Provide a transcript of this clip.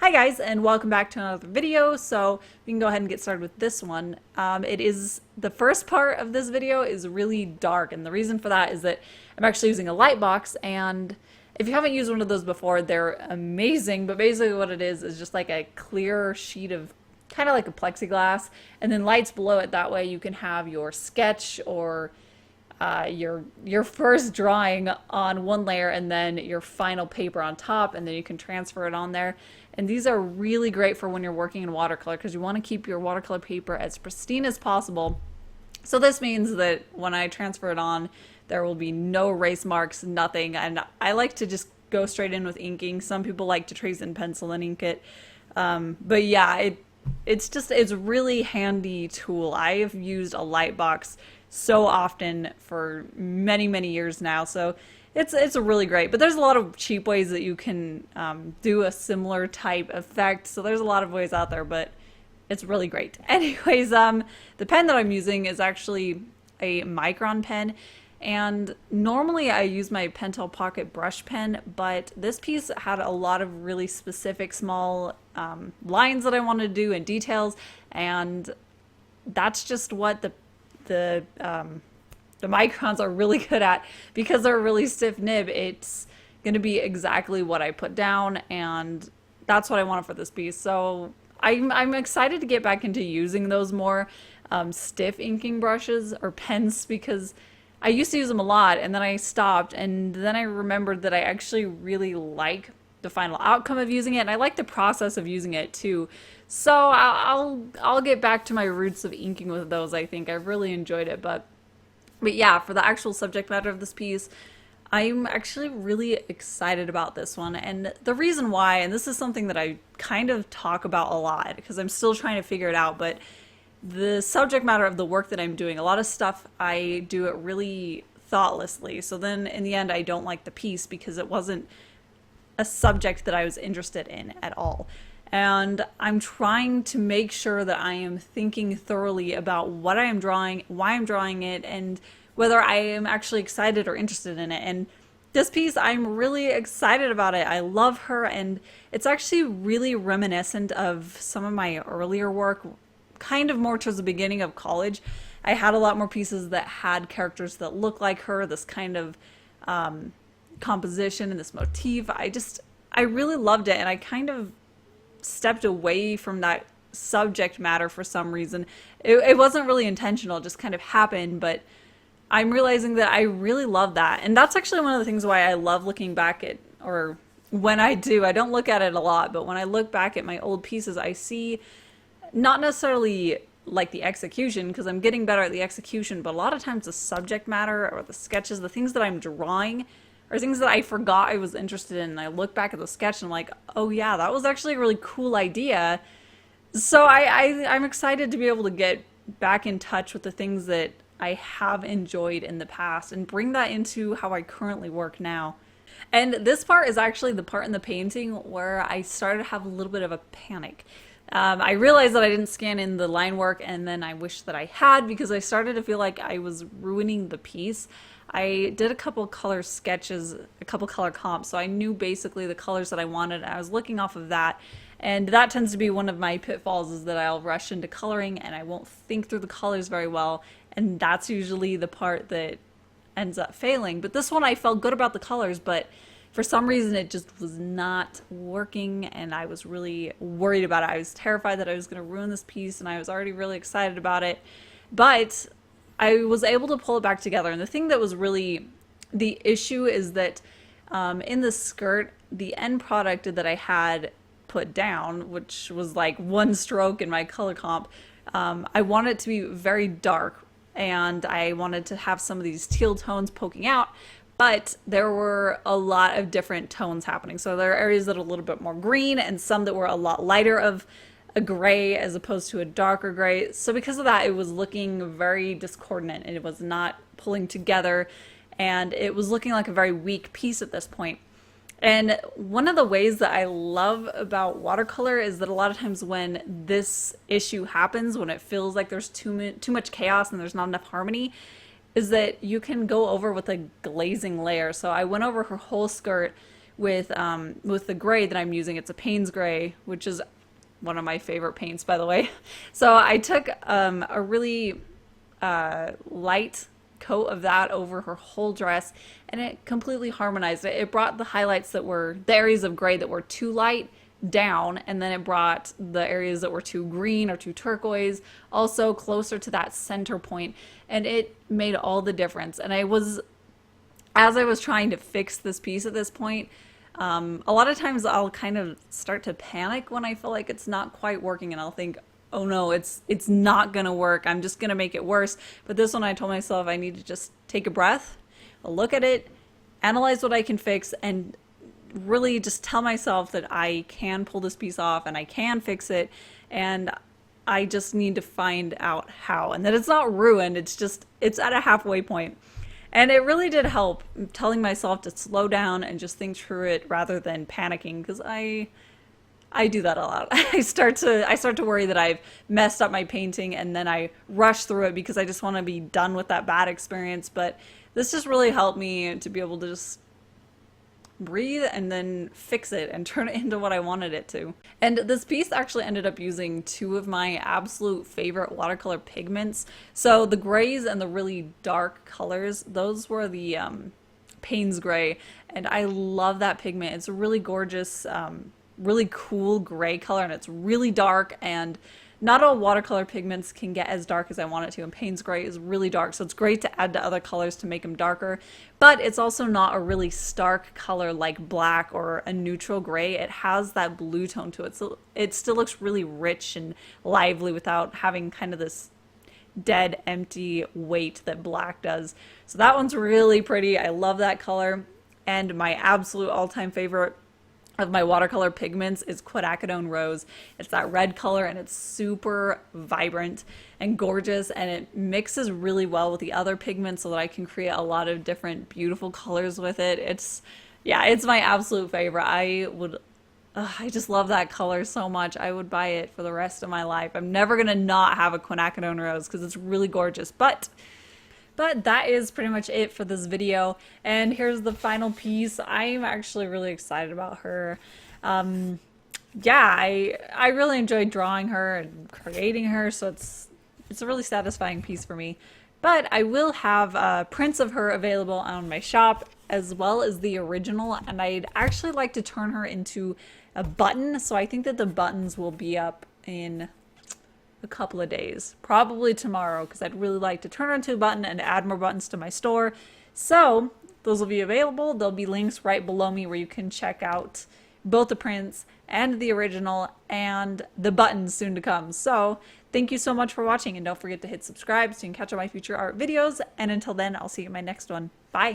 Hi guys, and welcome back to another video. So we can go ahead and get started with this one. It is the first part of this video is really dark, and the reason for that is that I'm actually using a Lightbox, and if you haven't used one of those before, they're amazing. But basically what it is just like a clear sheet of kind of like a plexiglass, and then lights below it. That way you can have your sketch or your first drawing on one layer and then your final paper on top, and then you can transfer it on there. And these are really great for when you're working in watercolor because you want to keep your watercolor paper as pristine as possible. So this means that when I transfer it on, there will be no erase marks, nothing. And I like to just go straight in with inking. Some people like to trace in pencil and ink it. But yeah, it's a really handy tool. I have used a Lightbox so often for many years now, so it's really great. But there's a lot of cheap ways that you can do a similar type effect, so there's a lot of ways out there, but it's really great. Anyways, the pen that I'm using is actually a Micron pen, and normally I use my Pentel Pocket brush pen, but this piece had a lot of really specific small lines that I wanted to do and details, and that's just what the microns are really good at. Because they're a really stiff nib, it's going to be exactly what I put down, and that's what I wanted for this piece. So I'm excited to get back into using those more stiff inking brushes or pens, because I used to use them a lot and then I stopped, and then I remembered that I actually really like the final outcome of using it, and I like the process of using it too. So I'll get back to my roots of inking with those. I think I really enjoyed it, but yeah, for the actual subject matter of this piece, I'm actually really excited about this one. And the reason why, and this is something that I kind of talk about a lot because I'm still trying to figure it out, but the subject matter of the work that I'm doing, a lot of stuff I do it really thoughtlessly. So then in the end, I don't like the piece because it wasn't a subject that I was interested in at all. And I'm trying to make sure that I am thinking thoroughly about what I am drawing, why I'm drawing it, and whether I am actually excited or interested in it. And this piece, I'm really excited about it. I love her, and it's actually really reminiscent of some of my earlier work, kind of more towards the beginning of college. I had a lot more pieces that had characters that look like her, this kind of composition and this motif. I really loved it, and I kind of stepped away from that subject matter for some reason. It wasn't really intentional, it just kind of happened, but I'm realizing that I really love that. And that's actually one of the things why I love looking back at, or when I don't look at it a lot, but when I look back at my old pieces, I see not necessarily like the execution, because I'm getting better at the execution, but a lot of times the subject matter or the sketches, the things that I'm drawing, or things that I forgot I was interested in, and I look back at the sketch and I'm like, oh yeah, that was actually a really cool idea. So I'm excited to be able to get back in touch with the things that I have enjoyed in the past and bring that into how I currently work now. And this part is actually the part in the painting where I started to have a little bit of a panic. I realized that I didn't scan in the line work, and then I wish that I had, because I started to feel like I was ruining the piece. I did a couple color sketches, a couple color comps, so I knew basically the colors that I wanted, and I was looking off of that. And that tends to be one of my pitfalls, is that I'll rush into coloring and I won't think through the colors very well, and that's usually the part that ends up failing. But this one, I felt good about the colors, but for some reason it just was not working, and I was really worried about it. I was terrified that I was going to ruin this piece, and I was already really excited about it. But I was able to pull it back together. And the thing that was really the issue is that in the skirt, the end product that I had put down, which was like one stroke in my color comp, I wanted it to be very dark, and I wanted to have some of these teal tones poking out, but there were a lot of different tones happening. So there are areas that are a little bit more green, and some that were a lot lighter of a gray as opposed to a darker gray. So because of that, it was looking very discordant, and it was not pulling together, and it was looking like a very weak piece at this point. And one of the ways that I love about watercolor is that a lot of times when this issue happens, when it feels like there's too much chaos and there's not enough harmony, is that you can go over with a glazing layer. So I went over her whole skirt with the gray that I'm using. It's a Payne's gray, which is one of my favorite paints, by the way. So I took a really light coat of that over her whole dress, and it completely harmonized it. It brought the highlights that were the areas of gray that were too light down, and then it brought the areas that were too green or too turquoise also closer to that center point, and it made all the difference. And as I was trying to fix this piece at this point, a lot of times I'll kind of start to panic when I feel like it's not quite working, and I'll think, oh no, it's not gonna work, I'm just gonna make it worse. But this one, I told myself I need to just take a breath, look at it, analyze what I can fix, and really just tell myself that I can pull this piece off and I can fix it, and I just need to find out how, and that it's not ruined, it's at a halfway point. And it really did help telling myself to slow down and just think through it rather than panicking, because I do that a lot. I start to worry that I've messed up my painting, and then I rush through it because I just want to be done with that bad experience. But this just really helped me to be able to just breathe and then fix it and turn it into what I wanted it to. And this piece actually ended up using two of my absolute favorite watercolor pigments. So the grays and the really dark colors, those were the Payne's gray, and I love that pigment. It's a really gorgeous, really cool gray color, and it's really dark, and not all watercolor pigments can get as dark as I want it to, and Payne's gray is really dark, so it's great to add to other colors to make them darker, but it's also not a really stark color like black or a neutral gray. It has that blue tone to it, so it still looks really rich and lively without having kind of this dead, empty weight that black does. So that one's really pretty. I love that color, and my absolute all-time favorite of my watercolor pigments is Quinacridone Rose. It's that red color, and it's super vibrant and gorgeous, and it mixes really well with the other pigments so that I can create a lot of different beautiful colors with it. It's my absolute favorite. I just love that color so much. I would buy it for the rest of my life. I'm never gonna not have a Quinacridone Rose because it's really gorgeous. But that is pretty much it for this video, and here's the final piece. I'm actually really excited about her. Yeah, I really enjoyed drawing her and creating her, so it's a really satisfying piece for me. But I will have prints of her available on my shop, as well as the original, and I'd actually like to turn her into a button, so I think that the buttons will be up in a couple of days, probably tomorrow, because I'd really like to turn her into a button and add more buttons to my store. So those will be available. There'll be links right below me where you can check out both the prints and the original and the buttons soon to come. So thank you so much for watching, and don't forget to hit subscribe so you can catch all my future art videos. And until then, I'll see you in my next one. Bye.